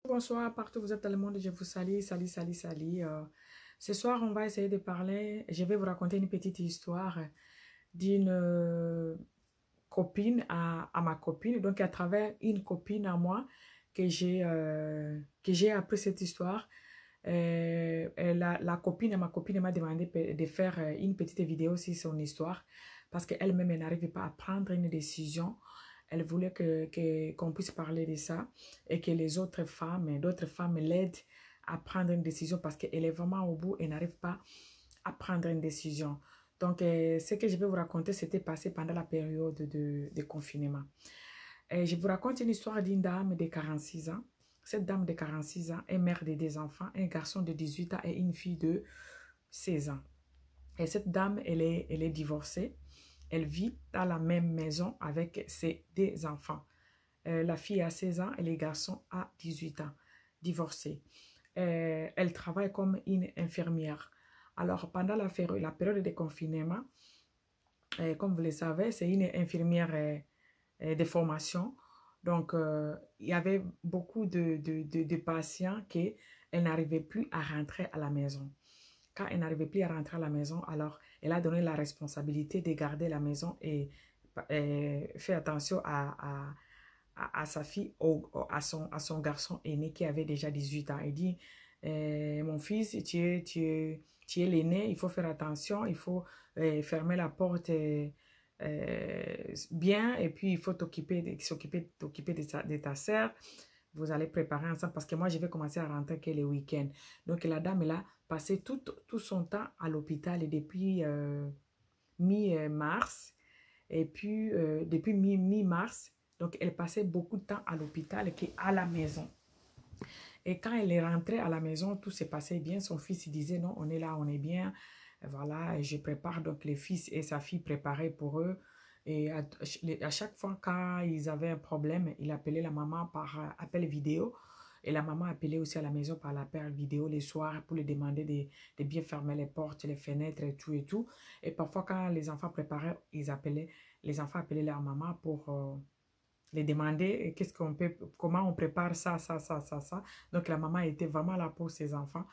Bonsoir, partout vous êtes dans le monde, je vous salue, salue, salue, salue. Ce soir, on va essayer de parler, je vais vous raconter une petite histoire d'une copine à ma copine, donc à travers une copine à moi que j'ai appris cette histoire. La copine à ma copine m'a demandé de faire une petite vidéo sur son histoire parce qu'elle-même, elle n'arrivait pas à prendre une décision. Elle voulait qu'on puisse parler de ça et que les autres femmes, d'autres femmes l'aident à prendre une décision parce qu'elle est vraiment au bout et n'arrive pas à prendre une décision. Donc, ce que je vais vous raconter, c'était passé pendant la période de confinement. Je vous raconte une histoire d'une dame de 46 ans. Cette dame de 46 ans est mère de deux enfants, un garçon de 18 ans et une fille de 16 ans. Et cette dame, elle est divorcée. Elle vit dans la même maison avec ses deux enfants. La fille a 16 ans et le garçon a 18 ans, divorcée. Elle travaille comme une infirmière. Alors, pendant la période de confinement, comme vous le savez, c'est une infirmière de formation. Donc, il y avait beaucoup de patients qui n'arrivaient plus à rentrer à la maison. Quand elle n'arrivait plus à rentrer à la maison, alors elle a donné la responsabilité de garder la maison et faire attention à sa fille, à son garçon aîné qui avait déjà 18 ans. Elle dit, mon fils, tu es l'aîné, il faut faire attention, il faut fermer la porte bien et puis il faut t'occuper de ta sœur. Vous allez préparer ensemble parce que moi, je vais commencer à rentrer que les week-ends. Donc, la dame, elle a passé tout son temps à l'hôpital et depuis mi-mars. Et puis, depuis mi-mars, donc elle passait beaucoup de temps à l'hôpital qu'à la maison. Et quand elle est rentrée à la maison, tout s'est passé bien. Son fils il disait, non, on est là, on est bien. Voilà, et je prépare donc les fils et sa fille préparaient pour eux. Et à chaque fois quand ils avaient un problème, il appelait la maman par appel vidéo. Et la maman appelait aussi à la maison par l'appel vidéo les soirs pour lui demander de bien fermer les portes, les fenêtres et tout et tout. Et parfois quand les enfants préparaient, les enfants appelaient leur maman pour les demander qu'est-ce qu'on peut, comment on prépare ça, ça, ça, ça, ça. Donc la maman était vraiment là pour ses enfants.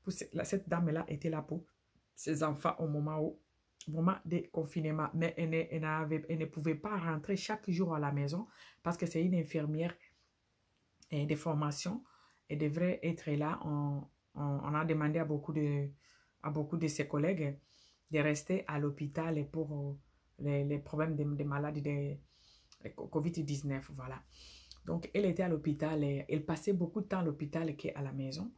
Cette dame-là était là pour ses enfants au moment des confinements. Mais elle ne pouvait pas rentrer chaque jour à la maison parce que c'est une infirmière de formation. Elle devrait être là. On a demandé à beaucoup de ses collègues de rester à l'hôpital pour les problèmes des maladies de COVID-19. Voilà. Donc, elle était à l'hôpital et elle passait beaucoup de temps à l'hôpital qu'à la maison.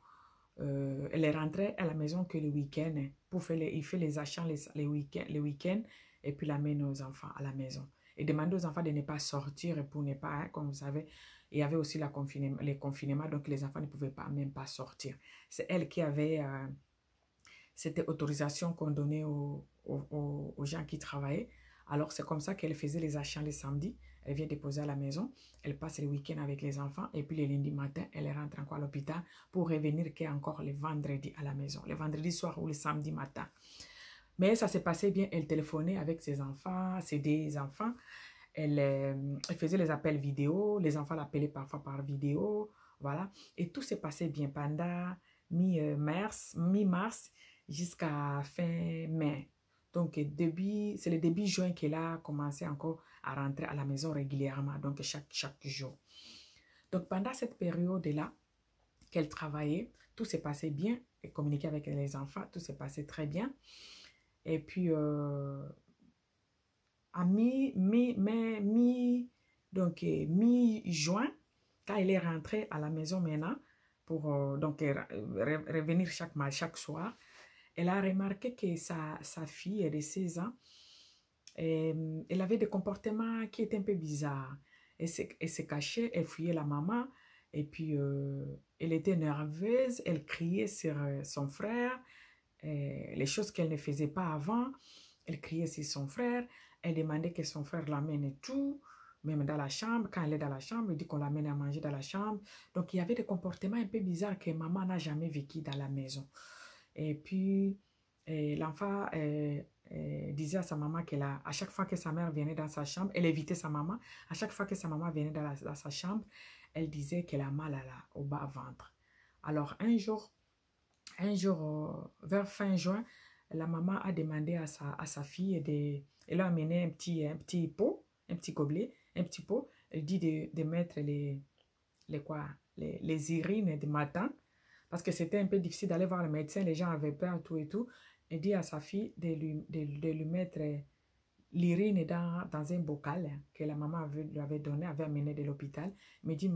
Elle est rentrée à la maison que le week-end pour faire il fait les achats les week-ends et puis il amène aux enfants à la maison. Et demande aux enfants de ne pas sortir pour ne pas, hein, comme vous savez, il y avait aussi les confinements, donc les enfants ne pouvaient pas même pas sortir. C'est elle qui avait cette autorisation qu'on donnait aux gens qui travaillaient. Alors c'est comme ça qu'elle faisait les achats les samedis. Elle vient déposer à la maison, elle passe le week-end avec les enfants et puis le lundi matin, elle rentre encore à l'hôpital pour revenir encore le vendredi à la maison, le vendredi soir ou le samedi matin. Mais ça s'est passé bien, elle téléphonait avec ses enfants, ses deux enfants, elle faisait les appels vidéo, les enfants l'appelaient parfois par vidéo, voilà. Et tout s'est passé bien pendant mi-mars jusqu'à fin mai. Donc, c'est le début juin qu'elle a commencé encore à rentrer à la maison régulièrement, donc chaque jour. Donc, pendant cette période-là qu'elle travaillait, tout s'est passé bien. Elle communiquait avec les enfants, tout s'est passé très bien. Et puis, à mi-juin, quand elle est rentrée à la maison maintenant, pour donc revenir chaque soir, elle a remarqué que sa fille de 16 ans, elle avait des comportements qui étaient un peu bizarres. Elle se cachait, elle fuyait la maman, et puis elle était nerveuse, elle criait sur son frère, les choses qu'elle ne faisait pas avant. Elle criait sur son frère, elle demandait que son frère l'amène et tout, même dans la chambre. Quand elle est dans la chambre, elle dit qu'on l'amène à manger dans la chambre. Donc, il y avait des comportements un peu bizarres que maman n'a jamais vécu dans la maison. Et puis, l'enfant disait à sa maman à chaque fois que sa mère venait dans sa chambre, elle évitait sa maman. À chaque fois que sa maman venait dans sa chambre, Elle disait qu'elle a mal au bas-ventre. Alors, un jour vers fin juin, la maman a demandé à sa fille, elle a amené un petit pot, un petit gobelet, un petit pot. Elle dit de mettre les urines du matin, parce que c'était un peu difficile d'aller voir le médecin, les gens avaient peur, tout et tout. Elle dit à sa fille de lui mettre l'urine dans un bocal que la maman lui avait donné, avait amené de l'hôpital. Elle me dit,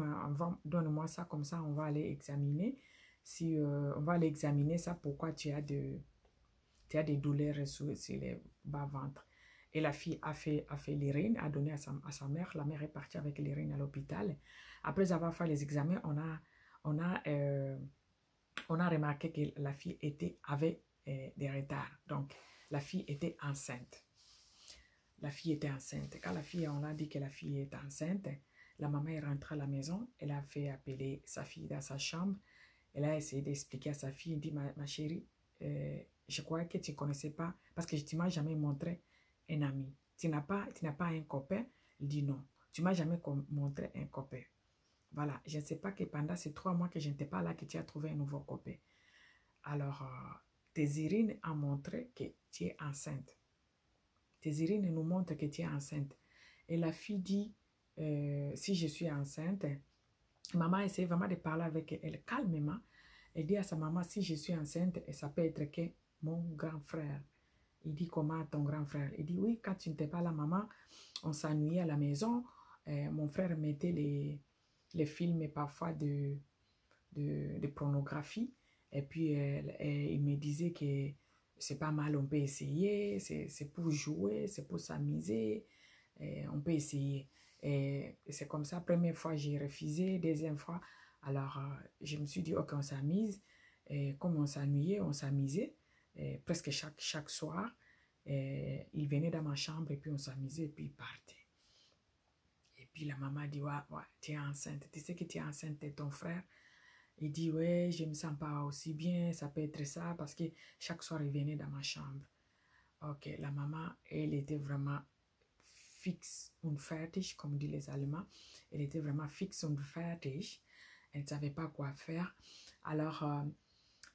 donne-moi ça, comme ça on va aller examiner. Si on va aller examiner ça, pourquoi tu as des douleurs sur les bas-ventre. Et la fille a fait l'urine, a donné à sa mère. La mère est partie avec l'urine à l'hôpital. Après avoir fait les examens, on a remarqué que la fille avait des retards. Donc, la fille était enceinte. La fille était enceinte. Quand on a dit que la fille est enceinte, la maman est rentrée à la maison. Elle a fait appeler sa fille dans sa chambre. Elle a essayé d'expliquer à sa fille. Elle dit, ma chérie, je crois que tu ne connaissais pas, parce que tu ne m'as jamais montré un ami. Tu n'as pas un copain? Il dit non. Tu ne m'as jamais montré un copain. Voilà, je ne sais pas que pendant ces 3 mois que je n'étais pas là, que tu as trouvé un nouveau copain. Alors, tes urines ont montré que tu es enceinte. Tes urines nous montrent que tu es enceinte. Et la fille dit, si je suis enceinte, maman essaie vraiment de parler avec elle calmement. Elle dit à sa maman, si je suis enceinte, et ça peut être que mon grand frère. Il dit, comment ton grand frère? Il dit, oui, quand tu n'étais pas là, maman, on s'ennuyait à la maison. Mon frère mettait les films parfois de pornographie. Et puis, il me disait que c'est pas mal, on peut essayer. C'est pour jouer, c'est pour s'amuser. On peut essayer. Et c'est comme ça, première fois, j'ai refusé. Deuxième fois, alors, je me suis dit, ok, on s'amuse. Et comme on s'ennuyait, on s'amusait. Presque chaque soir, il venait dans ma chambre et puis on s'amusait et puis il partait. Et puis la maman dit, ouais, tu es enceinte. Tu sais que tu es enceinte de ton frère? Il dit, ouais, je ne me sens pas aussi bien. Ça peut être ça parce que chaque soir, il venait dans ma chambre. Ok, la maman, elle était vraiment fixe und fertig, comme disent les Allemands. Elle était vraiment fixe und fertig. Elle ne savait pas quoi faire. Alors,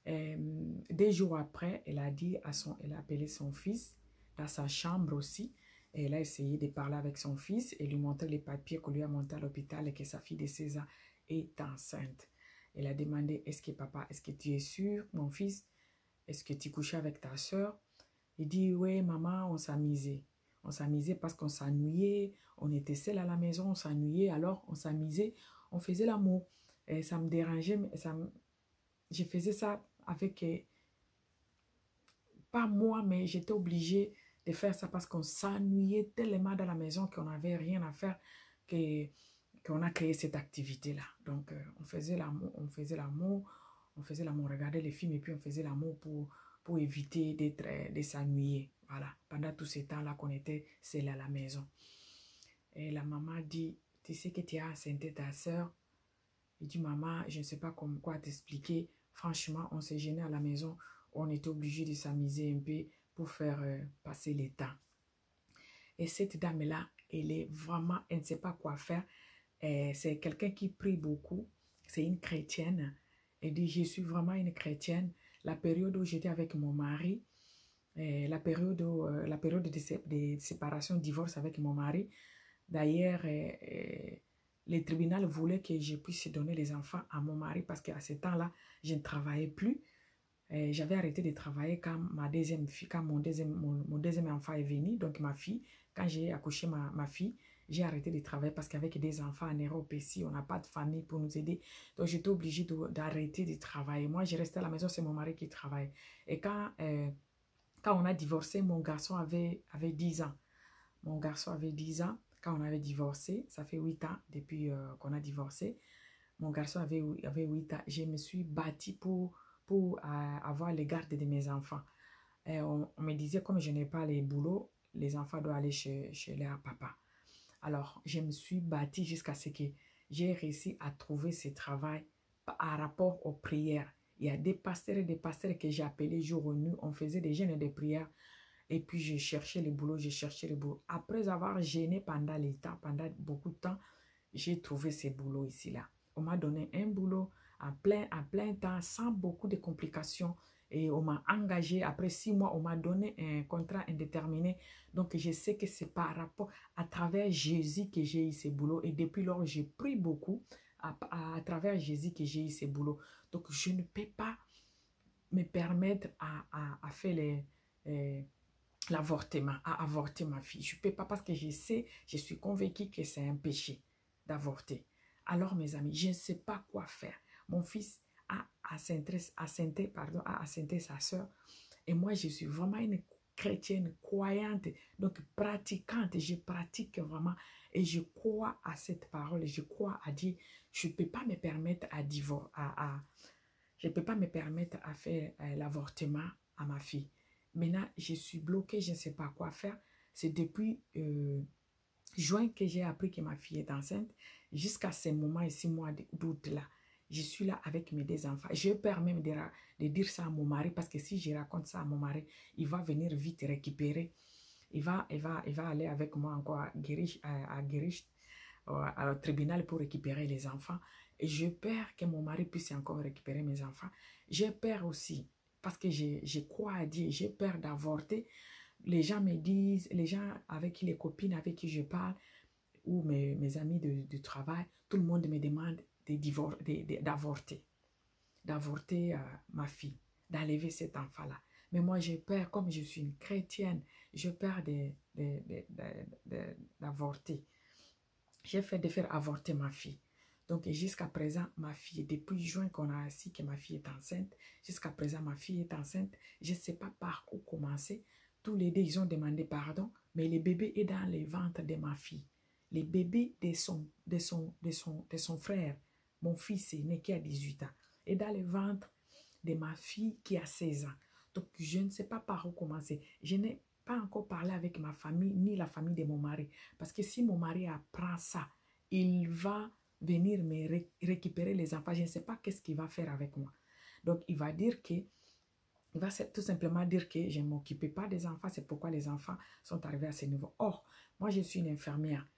2 jours après, elle a appelé son fils dans sa chambre aussi. Et elle a essayé de parler avec son fils et lui montrer les papiers qu'on lui a montés à l'hôpital et que sa fille de 16 ans est enceinte. Elle a demandé, papa, est-ce que tu es sûr, mon fils? Est-ce que tu couchais avec ta soeur? Il dit, oui, maman, on s'amusait. On s'amusait parce qu'on s'ennuyait, on était seul à la maison, on s'ennuyait, alors on s'amusait, on faisait l'amour. Et ça me dérangeait, mais je faisais ça avec, pas moi, mais j'étais obligée de faire ça parce qu'on s'ennuyait tellement dans la maison qu'on n'avait rien à faire, qu'on a créé cette activité-là. Donc, on faisait l'amour, on regardait les films et puis on faisait l'amour pour éviter de s'ennuyer. Voilà, pendant tout ce temps-là qu'on était seul à la maison. Et la maman dit, tu sais que tu as enceinte ta soeur? Il dit, maman, je ne sais pas quoi t'expliquer. Franchement, on s'est gêné à la maison. On était obligé de s'amuser un peu pour faire passer le temps. Et cette dame-là, elle ne sait pas quoi faire. C'est quelqu'un qui prie beaucoup. C'est une chrétienne. Elle dit, je suis vraiment une chrétienne. La période où j'étais avec mon mari, la période de séparation, divorce avec mon mari, d'ailleurs, le tribunal voulait que je puisse donner les enfants à mon mari parce qu'à ce temps-là, je ne travaillais plus. J'avais arrêté de travailler quand mon deuxième enfant est venu, donc ma fille. Quand j'ai accouché ma fille, j'ai arrêté de travailler parce qu'avec des enfants en Europe ici, on n'a pas de famille pour nous aider. Donc j'étais obligée d'arrêter de travailler. Moi, je restais à la maison, c'est mon mari qui travaille. Et quand on a divorcé, mon garçon avait 10 ans. Mon garçon avait 10 ans quand on avait divorcé. Ça fait 8 ans depuis qu'on a divorcé. Mon garçon avait 8 ans. Je me suis battue pour avoir les gardes de mes enfants. On me disait, comme je n'ai pas les boulots, les enfants doivent aller chez leur papa. Alors, je me suis battue jusqu'à ce que j'ai réussi à trouver ce travail par rapport aux prières. Il y a des pasteurs et des pasteurs que j'ai appelés jour et nuit. On faisait des jeûnes et des prières. Et puis, j'ai cherché le boulot, Après avoir gêné pendant beaucoup de temps, j'ai trouvé ces boulots ici-là. On m'a donné un boulot à plein temps, sans beaucoup de complications. Et on m'a engagé. Après 6 mois, on m'a donné un contrat indéterminé. Donc, je sais que c'est par rapport à travers Jésus que j'ai eu ce boulot. Et depuis lors, j'ai pris beaucoup à travers Jésus que j'ai eu ce boulot. Donc, je ne peux pas me permettre à faire l'avortement, à avorter ma fille. Je ne peux pas parce que je sais, je suis convaincue que c'est un péché d'avorter. Alors, mes amis, je ne sais pas quoi faire. Mon fils a assenté sa soeur. Et moi, je suis vraiment une chrétienne croyante, donc pratiquante. Je pratique vraiment et je crois à cette parole. Je crois à Dieu. Je ne peux pas me permettre je ne peux pas me permettre à faire l'avortement à ma fille. Maintenant, je suis bloquée, je ne sais pas quoi faire. C'est depuis juin que j'ai appris que ma fille est enceinte. Jusqu'à ce moment et 6 mois d'août là, je suis là avec mes 2 enfants. Je peur même de dire ça à mon mari parce que si je raconte ça à mon mari, il va venir vite récupérer. Il va aller avec moi encore à Guérich, au tribunal pour récupérer les enfants. Et j'ai peur que mon mari puisse encore récupérer mes enfants. J'ai peur aussi parce que je crois à Dieu. J'ai peur d'avorter. Les gens me disent, les gens avec qui, les copines avec qui je parle, ou mes amis de travail, tout le monde me demande d'avorter ma fille, d'enlever cet enfant-là. Mais moi, j'ai peur, comme je suis une chrétienne, j'ai peur d'avorter. J'ai fait de faire avorter ma fille. Donc, jusqu'à présent, ma fille, depuis juin qu'on a assis que ma fille est enceinte, jusqu'à présent, ma fille est enceinte. Je ne sais pas par où commencer. Tous les deux, ils ont demandé pardon, mais le bébé est dans le ventre de ma fille. Le bébé de son frère, mon fils est né qui a 18 ans, est dans le ventre de ma fille qui a 16 ans. Donc, je ne sais pas par où commencer. Je n'ai pas encore parlé avec ma famille, ni la famille de mon mari. Parce que si mon mari apprend ça, il va venir me récupérer les enfants. Je ne sais pas qu'est-ce qu'il va faire avec moi. Donc, il va tout simplement dire que je ne m'occupais pas des enfants. C'est pourquoi les enfants sont arrivés à ce niveau. Or, moi, je suis une infirmière.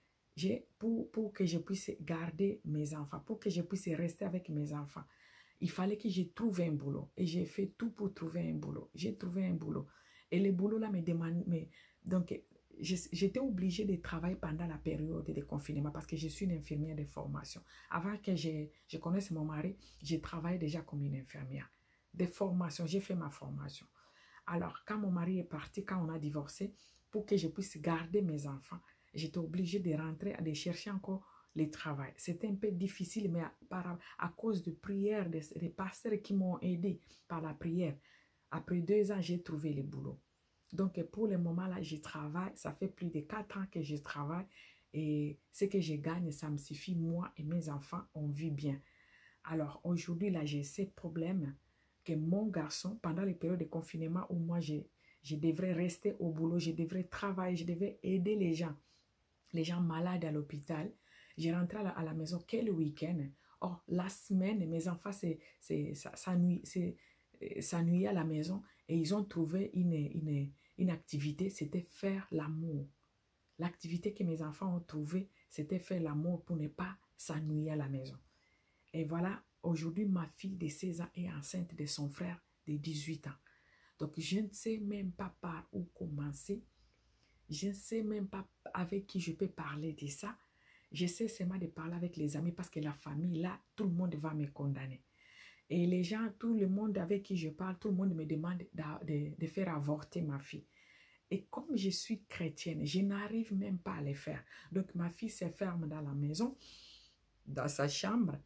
Pour que je puisse garder mes enfants, pour que je puisse rester avec mes enfants, il fallait que je trouve un boulot. Et j'ai fait tout pour trouver un boulot. J'ai trouvé un boulot. Et le boulot là me demande... Donc, j'étais obligée de travailler pendant la période de confinement parce que je suis une infirmière de formation. Avant que je connaisse mon mari, j'ai travaillé déjà comme une infirmière de formation. J'ai fait ma formation. Alors, quand mon mari est parti, quand on a divorcé, pour que je puisse garder mes enfants, j'étais obligée de rentrer, de chercher encore le travail. C'était un peu difficile, mais à cause de prières, des pasteurs qui m'ont aidé par la prière. Après 2 ans, j'ai trouvé le boulot. Donc, pour le moment, là, je travaille. Ça fait plus de 4 ans que je travaille. Et ce que je gagne, ça me suffit. Moi et mes enfants, on vit bien. Alors, aujourd'hui, là, j'ai ce problème que mon garçon, pendant les périodes de confinement où moi, je devrais rester au boulot, je devrais travailler, je devrais aider les gens malades à l'hôpital. Je rentrais à la maison que le week-end. Or, la semaine, mes enfants s'ennuyaient à la maison et ils ont trouvé une activité, c'était faire l'amour. L'activité que mes enfants ont trouvée, c'était faire l'amour pour ne pas s'ennuyer à la maison. Et voilà, aujourd'hui, ma fille de 16 ans est enceinte de son frère de 18 ans. Donc, je ne sais même pas par où commencer. Je ne sais même pas avec qui je peux parler de ça. J'essaie seulement de parler avec les amis parce que la famille, là, tout le monde va me condamner. Et les gens, tout le monde avec qui je parle, tout le monde me demande de faire avorter ma fille. Et comme je suis chrétienne, je n'arrive même pas à le faire. Donc, ma fille se ferme dans la maison, dans sa chambre.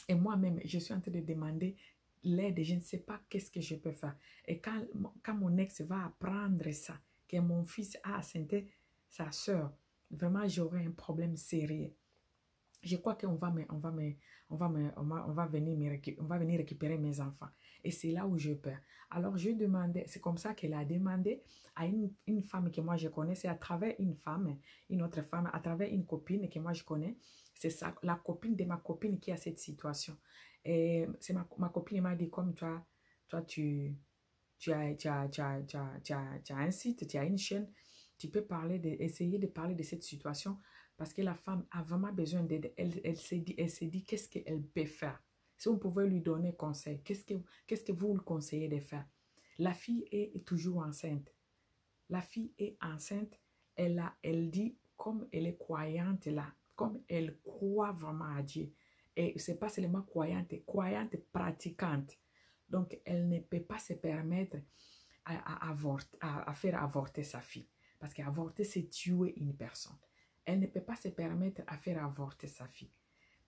Et moi-même, je suis en train de demander l'aide. Je ne sais pas qu'est-ce que je peux faire. Et quand mon ex va apprendre ça, que mon fils a assenté sa soeur, vraiment, j'aurai un problème sérieux. Je crois qu'on va venir récupérer mes enfants. Et c'est là où je peur. Alors, je demandais, c'est comme ça qu'elle a demandé à une femme que moi je connais, c'est à travers une autre femme, à travers une copine que moi je connais. C'est ça, la copine de ma copine qui a cette situation. Et c'est ma copine m'a dit, comme toi tu as un site, tu as une chaîne, tu peux essayer de parler de cette situation. Parce que la femme a vraiment besoin d'aide. Elle s'est dit qu'est-ce qu'elle peut faire. Si on pouvait lui donner conseil, qu'est-ce que vous le conseillez de faire? La fille est toujours enceinte. La fille est enceinte. Elle dit, comme elle est croyante là, comme elle croit vraiment à Dieu. Et ce n'est pas seulement croyante pratiquante. Donc, elle ne peut pas se permettre à faire avorter sa fille. Parce qu'avorter, c'est tuer une personne. Elle ne peut pas se permettre à faire avorter sa fille.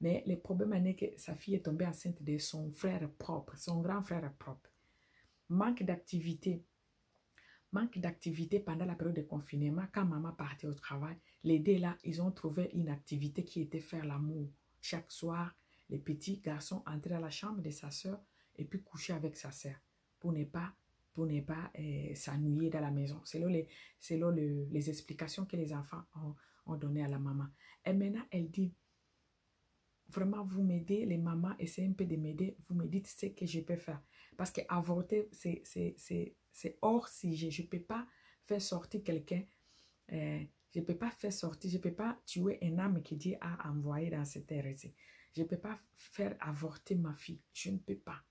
Mais le problème est que sa fille est tombée enceinte de son frère propre, son grand frère propre. Manque d'activité. Manque d'activité pendant la période de confinement. Quand maman partait au travail, les deux là, ils ont trouvé une activité qui était faire l'amour. Chaque soir, les petits garçons entraient dans la chambre de sa soeur et puis couchaient avec sa soeur pour ne pas s'ennuyer dans la maison. Selon les explications que les enfants ont données à la maman. Et maintenant, elle dit, vraiment, vous m'aidez, les mamans, essayez un peu de m'aider, vous me dites ce que je peux faire. Parce qu'avorter, c'est hors sujet. Je ne peux pas faire sortir quelqu'un, je ne peux pas faire sortir, je ne peux pas tuer un âme que Dieu a envoyé dans cette terre ici. Je ne peux pas faire avorter ma fille, je ne peux pas.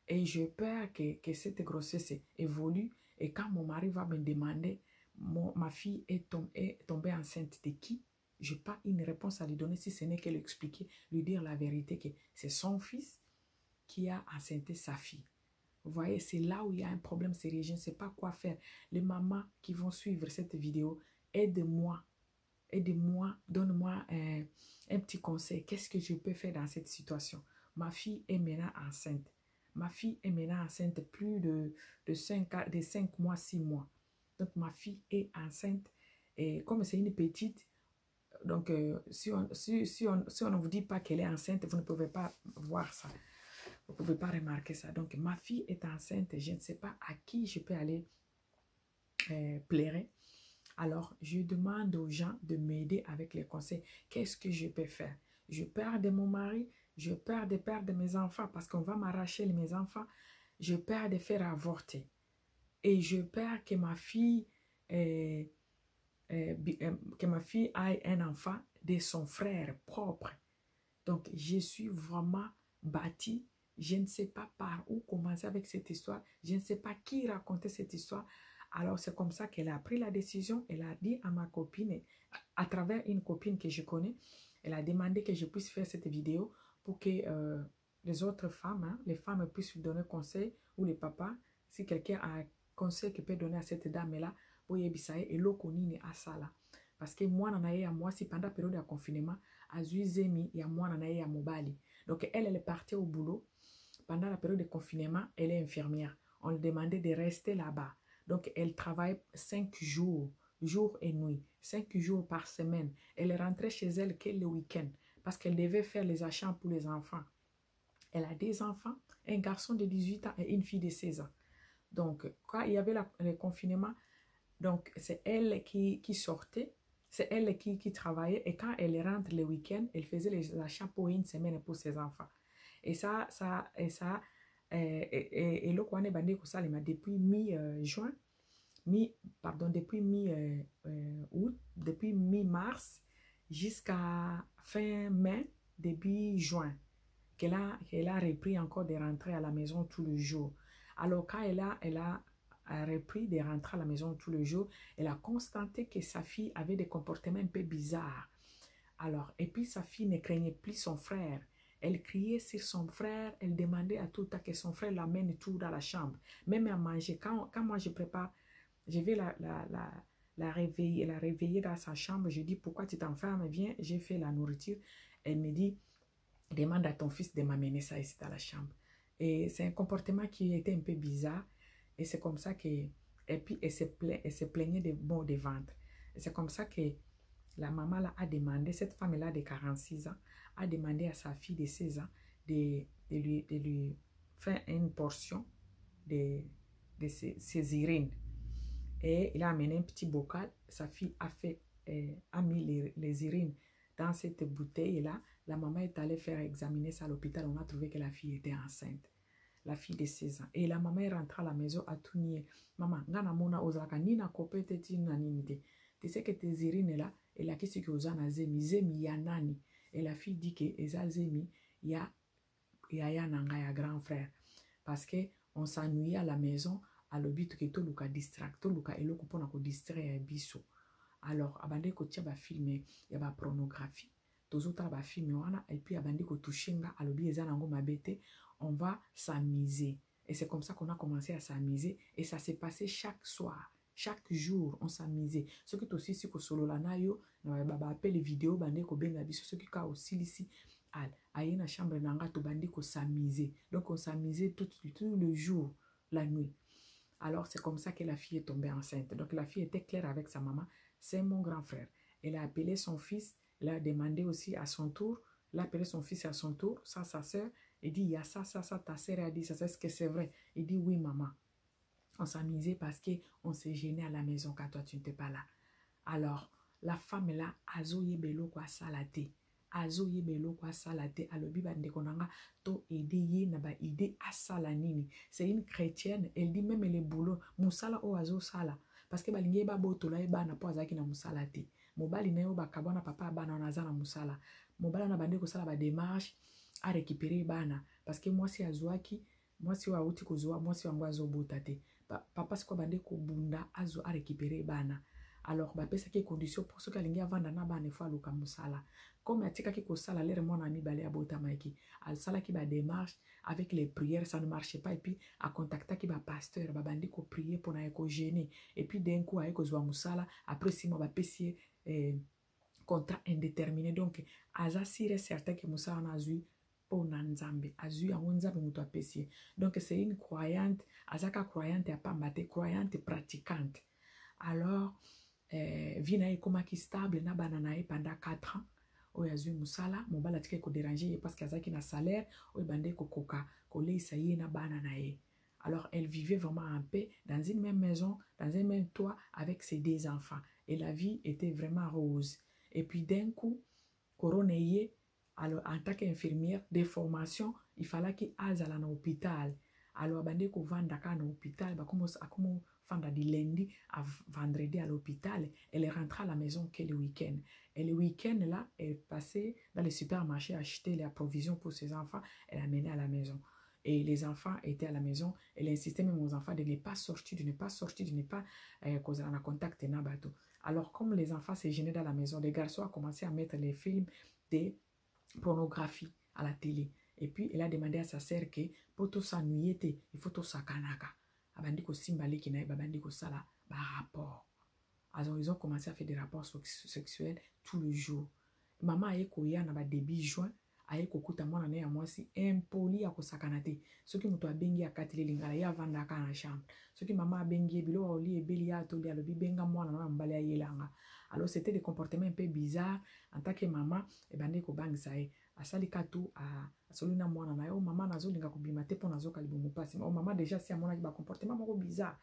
Et j'ai peur que cette grossesse évolue et quand mon mari va me demander, ma fille est tombée enceinte de qui? Je n'ai pas une réponse à lui donner si ce n'est qu'elle expliquer, lui dire la vérité que c'est son fils qui a enceinté sa fille. Vous voyez, c'est là où il y a un problème sérieux. Je ne sais pas quoi faire. Les mamans qui vont suivre cette vidéo, aide-moi. Aide-moi, donne-moi un petit conseil. Qu'est-ce que je peux faire dans cette situation? Ma fille est maintenant enceinte. Ma fille est maintenant enceinte plus de 5 mois, 6 mois. Donc, ma fille est enceinte. Et comme c'est une petite, donc si on ne vous dit pas qu'elle est enceinte, vous ne pouvez pas voir ça. Vous ne pouvez pas remarquer ça. Donc, ma fille est enceinte. Je ne sais pas à qui je peux aller pleurer. Alors, je demande aux gens de m'aider avec les conseils. Qu'est-ce que je peux faire? Je perds de mon mari, je perds de perdre mes enfants parce qu'on va m'arracher mes enfants. Je perds de faire avorter. Et je perds que ma fille, ait un enfant de son frère propre. Donc, je suis vraiment bâtie. Je ne sais pas par où commencer avec cette histoire. Je ne sais pas qui raconter cette histoire. Alors, c'est comme ça qu'elle a pris la décision. Elle a dit à ma copine, à travers une copine que je connais, elle a demandé que je puisse faire cette vidéo pour que les autres femmes, les femmes puissent lui donner conseil, ou les papas, si quelqu'un a un conseil qu'il peut donner à cette dame-là, pour y bisaye et l'okonine à ça là. Parce que moi, si pendant la période de confinement, à Zuizemi, il y a moi, à Mobali. Donc, elle est partie au boulot. Pendant la période de confinement, elle est infirmière. On lui demandait de rester là-bas. Donc, elle travaille 5 jours, jour et nuit, 5 jours par semaine. Elle est rentrée chez elle que le week-end parce qu'elle devait faire les achats pour les enfants. Elle a des enfants, un garçon de 18 ans et une fille de 16 ans. Donc, quand il y avait le confinement, donc c'est elle qui sortait, c'est elle qui travaillait et quand elle rentre le week-end, elle faisait les achats pour une semaine pour ses enfants. Et le Kwane Bandé Kosalema depuis mi-juin, depuis mi-août, depuis mi-mars jusqu'à fin mai, début juin, qu'elle a repris encore de rentrer à la maison tous les jours. Alors quand elle a repris de rentrer à la maison tous les jours, elle a constaté que sa fille avait des comportements un peu bizarres. Alors, et puis sa fille ne craignait plus son frère. Elle criait sur son frère, elle demandait à tout à que son frère l'amène tout dans la chambre, même à manger. Quand moi je prépare, je vais la réveiller dans sa chambre, je dis pourquoi tu t'enfermes, viens, j'ai fait la nourriture. Elle me dit, demande à ton fils de m'amener ça ici dans la chambre. Et c'est un comportement qui était un peu bizarre. Et c'est comme ça que, et puis elle se plaignait de maux de ventre. Et c'est comme ça que la maman là a demandé, cette femme-là de 46 ans, a demandé à sa fille de 16 ans de lui faire une portion de ses urines. Et il a amené un petit bocal. Sa fille a mis les urines dans cette bouteille-là. La maman est allée faire examiner ça à l'hôpital. On a trouvé que la fille était enceinte. La fille de 16 ans. Et la maman est rentrée à la maison à tout nier. Maman, ngana mona ozaka nina kopete tina ninite. Tu sais que tes urines là, Et la question que vous en zemi, zemi ya nani. Et la fille dit que eza zemi ya nanga ya grand frère. Parce que on s'ennuyait à la maison, à l'obit que tout luka distract, tout luka eloko pona ko distraire biso. Alors, abande ko tia ba filmer, ya ba pornographie. Tozota ba filmer wana et puis abande ko touchinga à l'obi eza nango mabete, on va s'amuser. Et c'est comme ça qu'on a commencé à s'amuser et ça s'est passé chaque soir. Chaque jour, on s'amusait. Ce qui est aussi si ko solo la na yo, na ba appelle vidéo bande ko benga biso ce qui ka aussi ici. Aïe na chambre nanga to bandi ko s'amuser. Donc on s'amusait tout le jour, la nuit. Alors c'est comme ça que la fille est tombée enceinte. Donc la fille était claire avec sa maman, c'est mon grand frère. Elle a appelé son fils, elle a demandé aussi à son tour, elle a appelé son fils à son tour, ça sa soeur, et dit il y a ça, ta soeur a dit ça, est-ce que c'est vrai? Il dit oui maman. On s'amusait parce qu'on s'est gêné à la maison quand toi tu n'étais pas là. Alors la femme là, azo yebelo kwa salate. Azo yebelo kwa salate alobi bande konanga to aider ye na ba idée à salanini. C'est une chrétienne, elle dit même les boulot musala o azo sala parce que balingi ba botola e bana po azaki na musala te. Mobali na yo ba kabona papa bana na zana musala. Mobali na bande ko sala ba démarche à récupérer bana parce que moi si azwaki, moi si wa uti kozwa, moi si wango azo botate. Papa siko bande ko bunda azo à récupérer bana. Alors ba pesa ke condition pour ce qu'alingi avanda na bana fo aluka musala. Comme atika ki ko sala l'air mon ami balé abota maiki al sala ki ba démarche avec les prières ça ne marchait pas et puis à contacter ki ba pasteur ba bandi ko prier pour na ko gêner et puis d'un coup ay ko zwa musala après 6 mois ba pesier contrat indéterminé donc aza sire certain que musala na zui pour nanzambe azui a nzambe muto apesier donc c'est une croyante azaka croyante a pas mate croyante pratiquante alors vina e koma ki stable na banana e pendant 4 ans oyo azwi musala mobala atika ko déranger ye parce qu'azaki na salaire oyo bande ko koka ko leisa ye na bana na ye. Alors elle vivait vraiment en paix dans une même maison, dans un même toit avec ses 2 enfants et la vie était vraiment rose. Et puis d'un coup corona ye alors en tant qu'infirmière des formations il fallait qu'il aille à l'hôpital. Alors bande ko vanda ka na hôpital ba comme fanda du lundi à vendredi à l'hôpital. Elle est rentrée à la maison que le week-end. Et le week-end, là, elle passait dans les supermarchés acheter les provisions pour ses enfants. Elle a mené à la maison. Et les enfants étaient à la maison. Elle insistait même aux enfants de ne pas sortir, de ne pas causer un contact. Alors, comme les enfants se gênaient dans la maison, les garçons ont commencé à mettre les films de pornographie à la télé. Et puis, elle a demandé à sa sœur que pour tout s'ennuyer, il faut tout sakanaka. Abandi ko simbali ki na babandi ko sala ba rapport. Alors ils ont commencé à faire des rapports sexuels tout le jour. Maman aye ko ya na ba début juin aye ko kuta mwana na ya mwasi impoli ya ko sakanate. Soki muto abengi akatile lingala ya vanda ka na chambre. Soki maman abengi bilo oli ebeli ya toli alobi benga mwana na mbale ya yelanga. Alors c'était des comportements un peu bizarres en tant que maman e bandi ko bangisa e asali katu a solina mwana na yo maman nazo linga ko bimate po nazo kalibumu pasi. O maman déjà si amona ba comportement moko bizarre.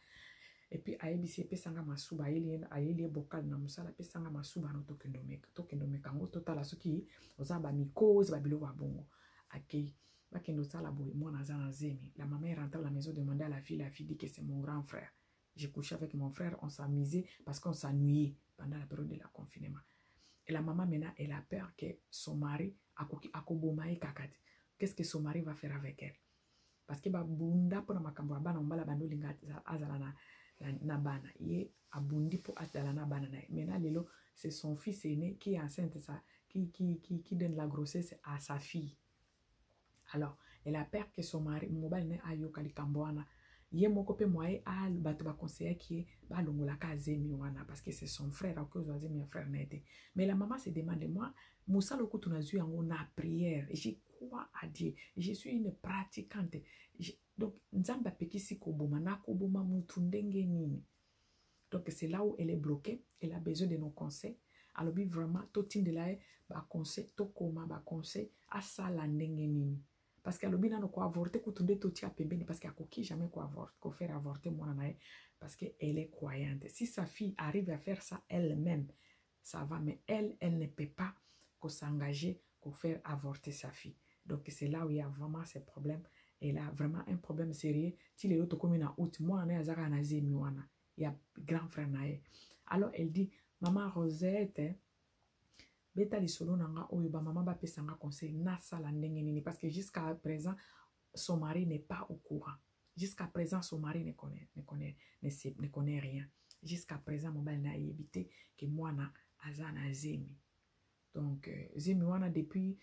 Et puis ayebisi pesanga masuba ayeli bokal na musala pesanga masuba no tokendomeka ngo totala soki ozaba mikoz ba bilo ba bongo akei bakendo sala boy mwana za na zemi. La maman est rentrée à la maison demander à la fille dit que c'est mon grand frère. J'ai couché avec mon frère, on s'amusait parce qu'on s'ennuyait pendant la période de la confinement. Et la maman maintenant elle a peur que son mari akobomae kakati. Qu'est-ce que son mari va faire avec elle? Parce que ba bunda pour makambo bana mbala bando linga azala na bana ye abundi pour atala na bana na maintenant lelo c'est son fils aîné qui est enceinte ça qui donne la grossesse à sa fille. Alors elle a peur que son mari mobile ne ayo kalikamboana ye moko pe moye al bato ba conseiller qui ba longola ka zemi wana parce que c'est son frère à cause de mon frère n'était. Mais la maman se demande moi Moussa loko tunazu yango na prière et j'ai quoi à dire, je suis une pratiquante. Donc nzamba pekisi koboma na koboma mutu ndenge nini. Donc c'est là où elle est bloquée, elle a besoin de nos conseils. Alors bi vraiment totinde la ba conseil to koma ba conseil à ça la ndenge nini. Parce que alobi nano ko avorter kutunde toti apembeni parce qu'à koki jamais ko faire avorter mwana nae parce que elle est croyante. Si sa fille arrive à faire ça elle-même, ça va, mais elle ne peut pas s'engager pour faire avorter sa fille. Donc c'est là où il y a vraiment ces problèmes. Elle a vraiment un problème sérieux. Si les autres communes en août, moi, il y a grand frère nae. Alors elle dit, maman Rosette, beta li solo nanga oyo ba maman ba pesanga conseil na sala ndenge nini parce que jusqu'à présent son mari n'est pas au courant. Jusqu'à présent son mari ne connaît rien. Jusqu'à présent mon bal n'a évité que moi na azana zemi. Donc zemi wana depuis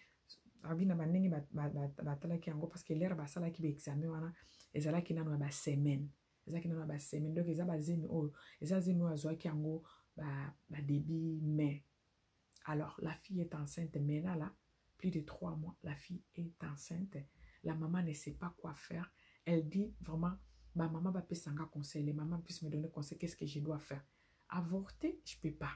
abina bandenge batalaki yango parce que l'air basalaki ba examen wana ezalaki nano ba semaine. Ezalaki nano ba semaine donc eza ba zemi oyo eza zemi oyo azwaki yango ba début mai. Alors, la fille est enceinte maintenant, là, plus de 3 mois, la fille est enceinte. La maman ne sait pas quoi faire. Elle dit vraiment, ma maman va peut-être conseil, les mamans puissent me donner conseil, qu'est-ce que je dois faire? Avorter, je ne peux pas.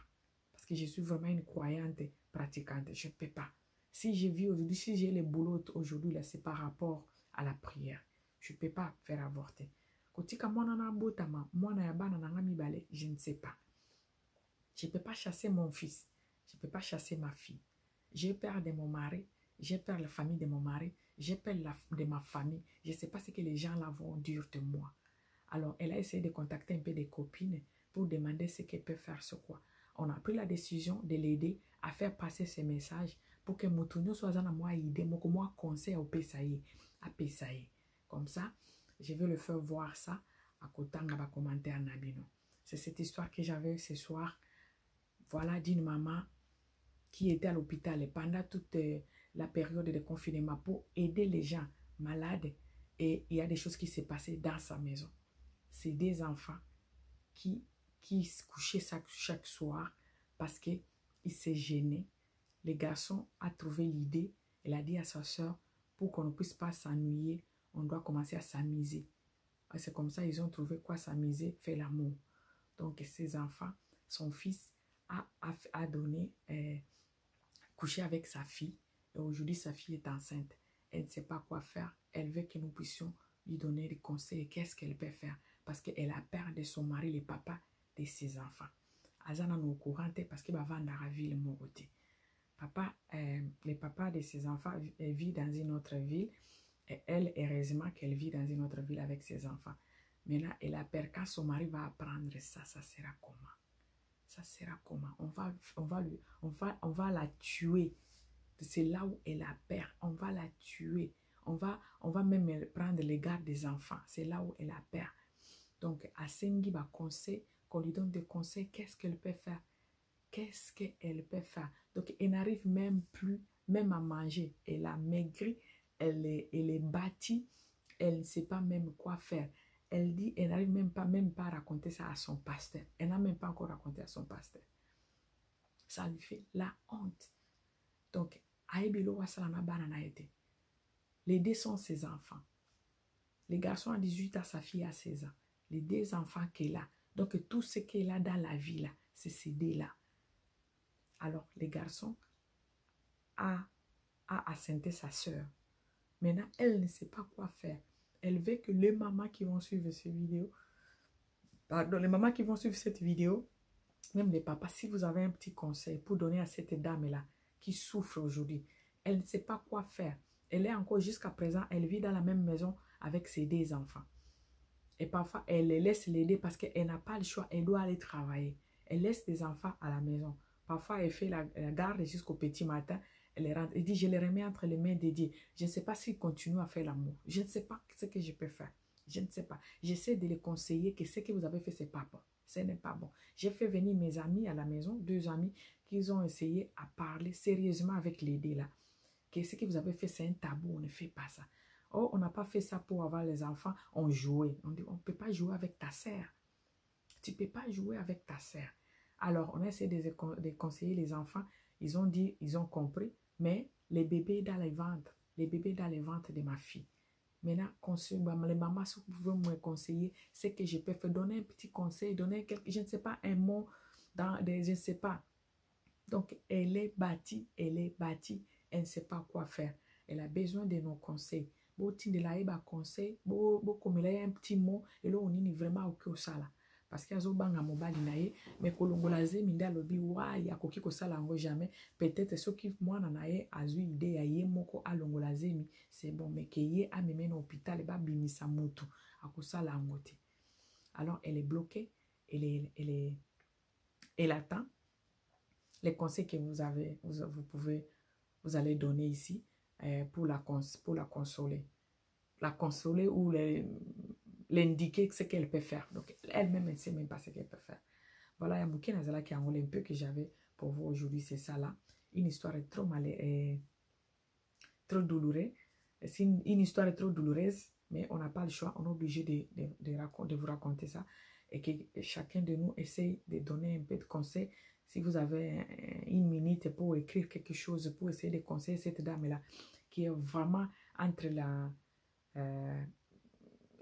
Parce que je suis vraiment une croyante pratiquante, je ne peux pas. Si je vis aujourd'hui, si j'ai le boulot aujourd'hui, là, c'est par rapport à la prière. Je ne peux pas faire avorter. Kotika mwana na botama, mwana ya bana na ngami bale, je ne sais pas. Je ne peux pas chasser mon fils. Je ne peux pas chasser ma fille. J'ai peur de mon mari. J'ai peur de la famille de mon mari. J'ai peur de ma famille. Je ne sais pas ce que les gens là vont dire de moi. Alors, elle a essayé de contacter un peu des copines pour demander ce qu'elle peut faire sur quoi. On a pris la décision de l'aider à faire passer ces messages pour que Moutounio soit dans moi idée, moi conseil au Pesaïe, à Pesaïe. Comme ça, je vais le faire voir ça à côté de la commentaire Nabino. C'est cette histoire que j'avais ce soir. Voilà d'une maman qui était à l'hôpital pendant toute la période de confinement pour aider les gens malades. Et il y a des choses qui s'est passées dans sa maison. C'est des enfants qui se couchaient chaque soir parce qu'il s'est gêné. Le garçon a trouvé l'idée. Il a dit à sa soeur, pour qu'on ne puisse pas s'ennuyer, on doit commencer à s'amuser. C'est comme ça ils ont trouvé quoi s'amuser, faire l'amour. Donc ces enfants, son fils a donné, couché avec sa fille. Et aujourd'hui, sa fille est enceinte. Elle ne sait pas quoi faire. Elle veut que nous puissions lui donner des conseils. Qu'est-ce qu'elle peut faire? Parce qu'elle a peur de son mari, le papa de ses enfants. Azana nous courant parce qu'il va vendre la ville Moroté. Papa, le papa de ses enfants vit dans une autre ville. Et elle, heureusement qu'elle vit dans une autre ville avec ses enfants. Maintenant, elle a peur quand son mari va apprendre ça, ça sera comment? Ça sera comment? On va la tuer. C'est là où elle a peur. On va la tuer. On va même prendre les gardes des enfants. C'est là où elle a peur. Donc, à Sengi, bah, conseil, qu'on lui donne des conseils, qu'est-ce qu'elle peut faire? Qu'est-ce qu'elle peut faire? Donc, elle n'arrive même plus, même à manger. Elle a maigri, elle est bâtie, elle ne sait pas même quoi faire. Elle dit, elle n'arrive même pas à raconter ça à son pasteur. Elle n'a même pas encore raconté à son pasteur. Ça lui fait la honte. Donc, Aïbilo Wassalana Banana été. Les deux sont ses enfants. Les garçons à 18 ans, sa fille à 16 ans. Les deux enfants qu'elle a. Donc, tout ce qu'elle a dans la vie, là, c'est ces deux-là. Alors, les garçons a assenté sa soeur. Maintenant, elle ne sait pas quoi faire. Elle veut que les mamans qui vont suivre cette vidéo, pardon, les mamans qui vont suivre cette vidéo, même les papas, si vous avez un petit conseil pour donner à cette dame-là qui souffre aujourd'hui, elle ne sait pas quoi faire. Elle est encore jusqu'à présent, elle vit dans la même maison avec ses deux enfants. Et parfois, elle les laisse l'aider parce qu'elle n'a pas le choix, elle doit aller travailler. Elle laisse des enfants à la maison. Parfois, elle fait la garde jusqu'au petit matin. Elle les rentre. Elle dit, je les remets entre les mains de Dieu. Je ne sais pas s'ils continuent à faire l'amour. Je ne sais pas ce que je peux faire. Je ne sais pas. J'essaie de les conseiller que ce que vous avez fait, ce n'est pas bon. Ce n'est pas bon. J'ai fait venir mes amis à la maison, 2 amis, qui ont essayé à parler sérieusement avec l'aider là. Que ce que vous avez fait, c'est un tabou. On ne fait pas ça. Oh, on n'a pas fait ça pour avoir les enfants. On jouait. On dit, on ne peut pas jouer avec ta sœur. Tu ne peux pas jouer avec ta sœur. Alors, on a essayé de conseiller les enfants. Ils ont dit, ils ont compris. Mais les bébés dans les ventres de ma fille. Maintenant, les mamans, si vous pouvez me conseiller, c'est que je peux faire donner un petit conseil, donner quelque, je ne sais pas, un mot, je ne sais pas. Donc, elle est bâtie, elle ne sait pas quoi faire. Elle a besoin de nos conseils. Si de la conseil, comme il y a un petit mot, et là, on est vraiment au cœur ça là. Parce qu'il y a des gens mobile naïe, mais kolongolaze minda lobi wa ya koki ko sala ngo jamais. Peut-être ceux qui moi nanaye azu idée ya ye moko alongolaze mi c'est bon, mais que ye a même un hôpital et ba bimisa mutu akosala ngote. Alors elle est bloquée, elle attend. les conseils que vous allez donner ici pour la consoler. La consoler ou l'indiquer ce qu'elle peut faire. Donc, elle-même, elle ne sait même pas ce qu'elle peut faire. Voilà, il y a Mouké Nazala qui a envolé un peu que j'avais pour vous aujourd'hui, c'est ça là. Une histoire trop trop douloureuse. C'est une histoire trop douloureuse, mais on n'a pas le choix. On est obligé de vous raconter ça. Et que chacun de nous essaye de donner un peu de conseils. Si vous avez une minute pour écrire quelque chose, pour essayer de conseiller cette dame-là, qui est vraiment entre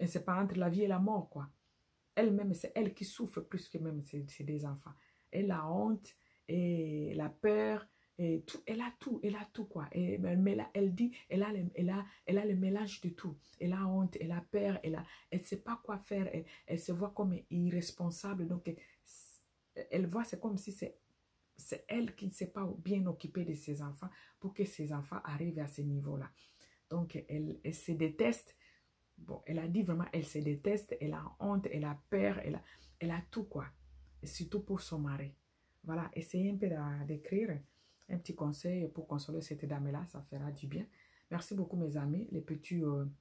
c'est pas entre la vie et la mort, quoi. Elle-même, c'est elle qui souffre plus que même ses deux enfants. Elle a honte et la peur et tout. Elle a tout quoi. Mais là, elle dit, elle a le mélange de tout. Elle a honte, elle a peur, elle sait pas quoi faire. Elle se voit comme irresponsable. Donc, elle voit, c'est comme si c'est elle qui ne s'est pas bien occupée de ses enfants pour que ses enfants arrivent à ce niveau-là. Donc, elle se déteste. Bon, elle a dit vraiment, elle se déteste, elle a honte, elle a peur, elle a tout quoi. Et surtout pour son mari. Voilà, essayez un peu d'écrire un petit conseil pour consoler cette dame-là, ça fera du bien. Merci beaucoup mes amis,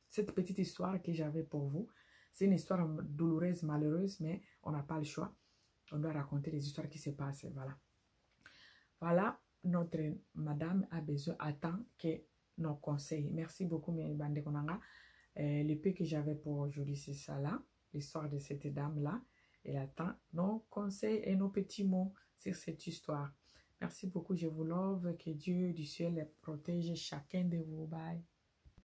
cette petite histoire que j'avais pour vous. C'est une histoire douloureuse, malheureuse, mais on n'a pas le choix. On doit raconter les histoires qui se passent, voilà. Voilà, notre madame a besoin, attend que nos conseils. Merci beaucoup mes bandés konanga. Le peu que j'avais pour aujourd'hui, c'est ça là, l'histoire de cette dame-là. Elle attend nos conseils et nos petits mots sur cette histoire. Merci beaucoup, je vous love. Que Dieu du ciel protège chacun de vous. Bye.